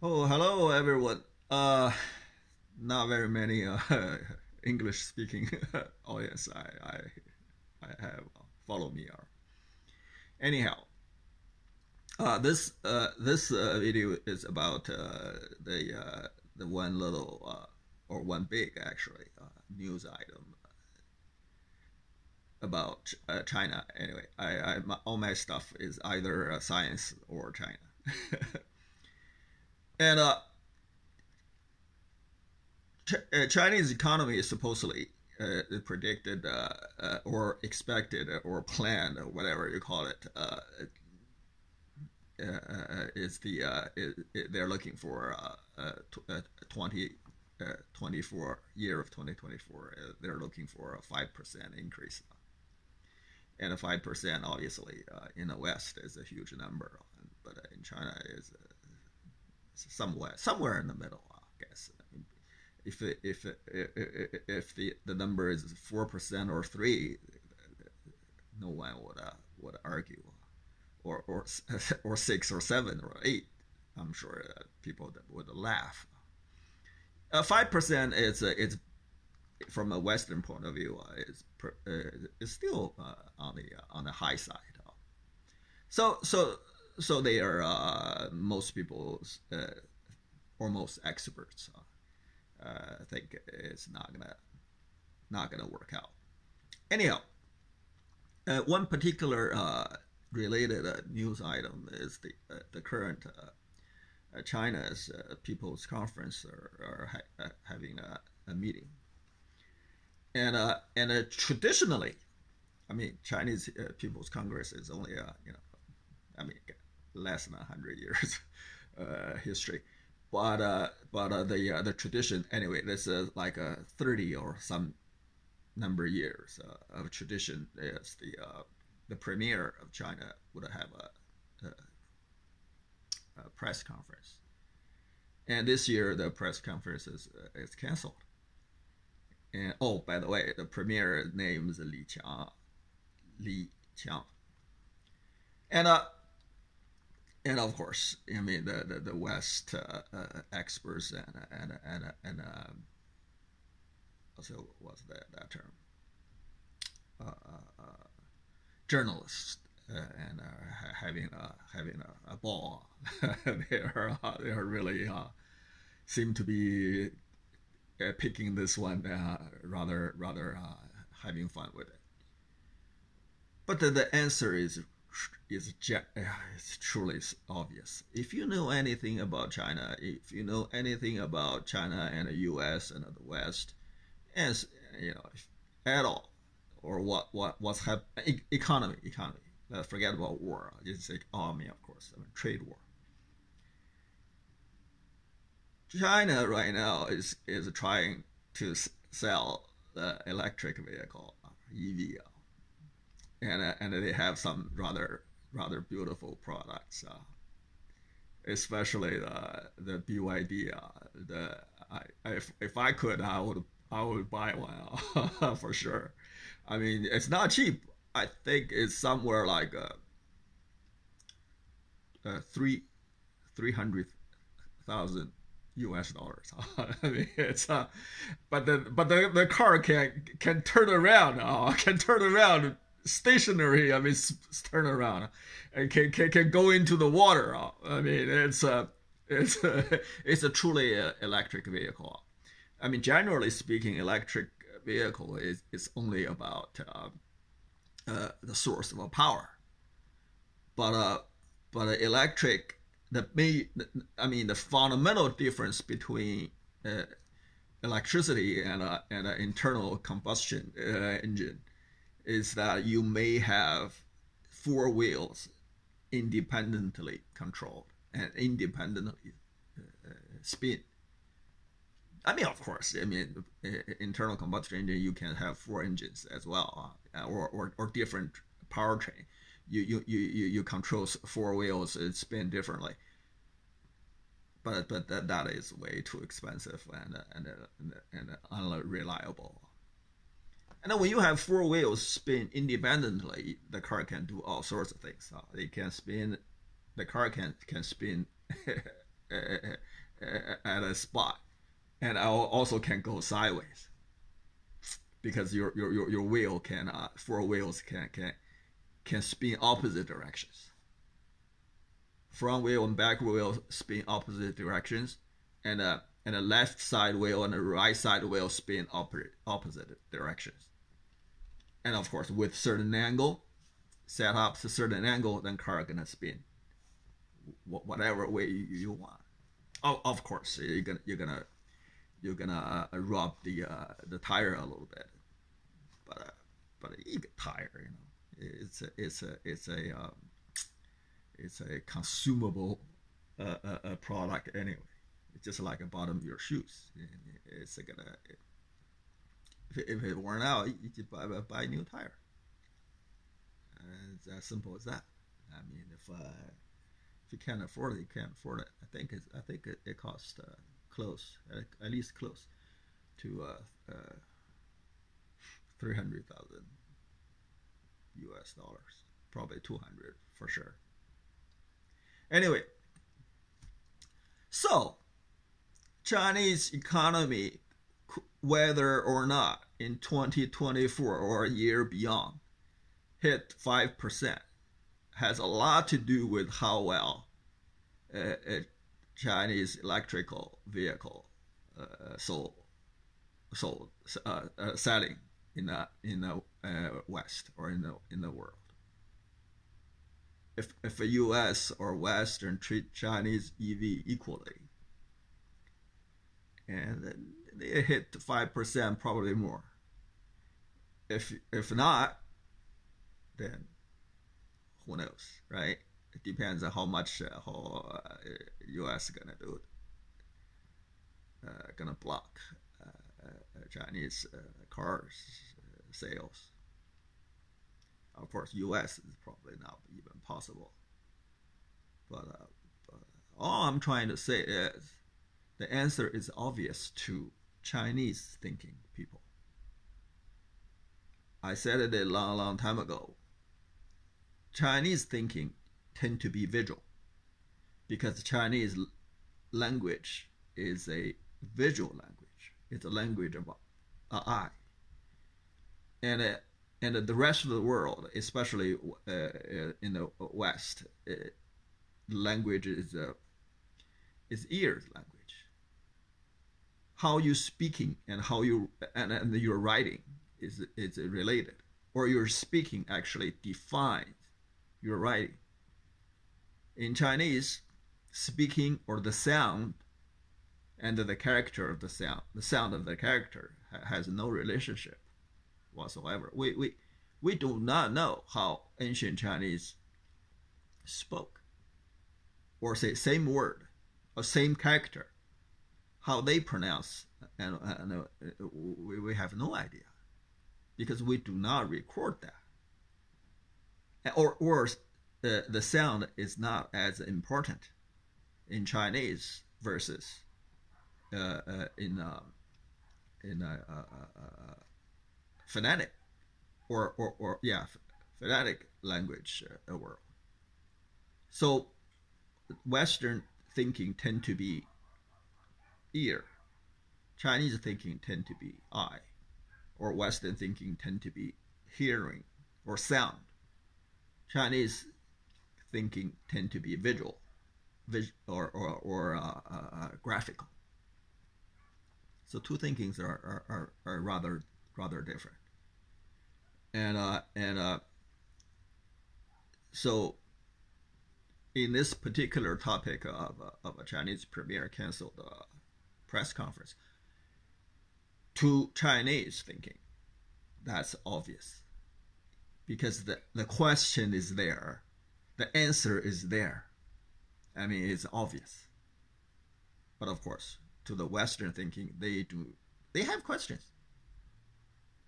Oh, hello everyone. Not very many English speaking audience I have follow me. Anyhow, this video is about the one little or one big actually news item about China. Anyway, all my stuff is either science or China, and Chinese economy is supposedly predicted or expected or planned or whatever you call it is they're looking for 2024 year of 2024 they're looking for a 5% increase, and a 5% obviously in the West is a huge number, but in China is somewhere in the middle, I guess. If the number is 4% or 3, no one would argue, or 6 or 7 or 8. I'm sure people would laugh. 5% it's from a Western point of view is still on the high side. So they are most people's or most experts think it's not gonna work out. Anyhow, one particular related news item is the current China's People's Conference are having a meeting, and traditionally, I mean, Chinese People's Congress is only less than 100 years history. But the tradition anyway. This is like a 30 or some number of years of tradition. Is the premier of China would have a press conference, and this year the press conference is canceled. And oh, by the way, the premier name is Li Qiang, and of course, I mean the West experts and also what's that term? Journalists and having a ball. They are really seem to be picking this one rather having fun with it. But the answer is it's truly obvious. If you know anything about China, if you know anything about China and the U.S. and the West, as you know, at all, or what's happening, economy. Forget about war. Just say army, of course. I mean, trade war. China right now is trying to sell the electric vehicle, EV, and they have some rather beautiful products, especially the BYD. If I could, I would buy one for sure. I mean, it's not cheap. I think it's somewhere like 300,000 US dollars. I mean, it's but the car can turn around. Can turn around stationary. I mean, turn around and can go into the water. I mean, it's a truly electric vehicle. I mean, generally speaking, electric vehicle is only about the source of power, but electric, the fundamental difference between electricity and an internal combustion engine is that you may have four wheels independently controlled and independently spin. I mean, of course, I mean, internal combustion engine, you can have four engines as well, or different powertrain. You control four wheels, it spin differently. But that is way too expensive and unreliable. And then when you have four wheels spin independently, the car can do all sorts of things. It can spin, the car can spin at a spot, and I also can go sideways because your wheel can four wheels can spin opposite directions. Front wheel and back wheel spin opposite directions, and the left side wheel and the right side wheel spin opposite directions. And of course, with certain angle, set up to certain angle, then car gonna spin whatever way you want. Oh, of course, you're gonna rub the tire a little bit, but you get tire, it's a consumable product anyway. It's just like the bottom of your shoes. It's gonna if it worn out, you just buy a new tire. It's as simple as that. I mean, if you can't afford it, you can't afford it. I think it costs close, at least close to $300,000 US, probably 200 for sure. Anyway, so Chinese economy, whether or not in 2024 or a year beyond, hit 5%, has a lot to do with how well Chinese electrical vehicle selling in the West or in the world. If the U.S. or Western treat Chinese EV equally, and they hit 5%, probably more. If not, then who knows, right? It depends on how much U.S. gonna do it, gonna block Chinese cars sales. Of course, U.S. is probably not even possible. But all I'm trying to say is the answer is obvious to Chinese thinking people. I said it a long time ago. Chinese thinking tend to be visual because the Chinese language is a visual language. It's a language of eye. And the rest of the world, especially in the West, language is ears language. How you speaking and how you and your writing is related, or your speaking actually defines your writing. In Chinese, speaking or the sound and the character of the sound of the character has no relationship whatsoever. We do not know how ancient Chinese spoke, or say same word or same character, how they pronounce, and we have no idea because we do not record that, or the sound is not as important in Chinese versus in phonetic or phonetic language world. So Western thinking tend to be ear, Chinese thinking tend to be eye, or Western thinking tend to be hearing or sound. Chinese thinking tend to be visual, or graphical. So two thinkings are rather different. And so in this particular topic of a Chinese premier canceled press conference, to Chinese thinking, that's obvious. Because the question is there, the answer is there. I mean, it's obvious. But of course, to the Western thinking, they have questions.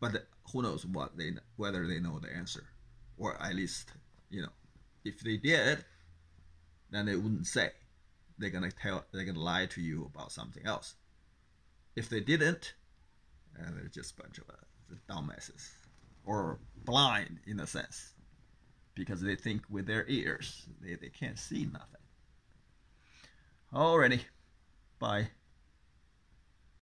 But who knows whether they know the answer, or at least, if they did, then they wouldn't say. They're gonna lie to you about something else. If they didn't, they're just a bunch of dumbasses, or blind in a sense, because they think with their ears they can't see nothing. Alrighty, bye.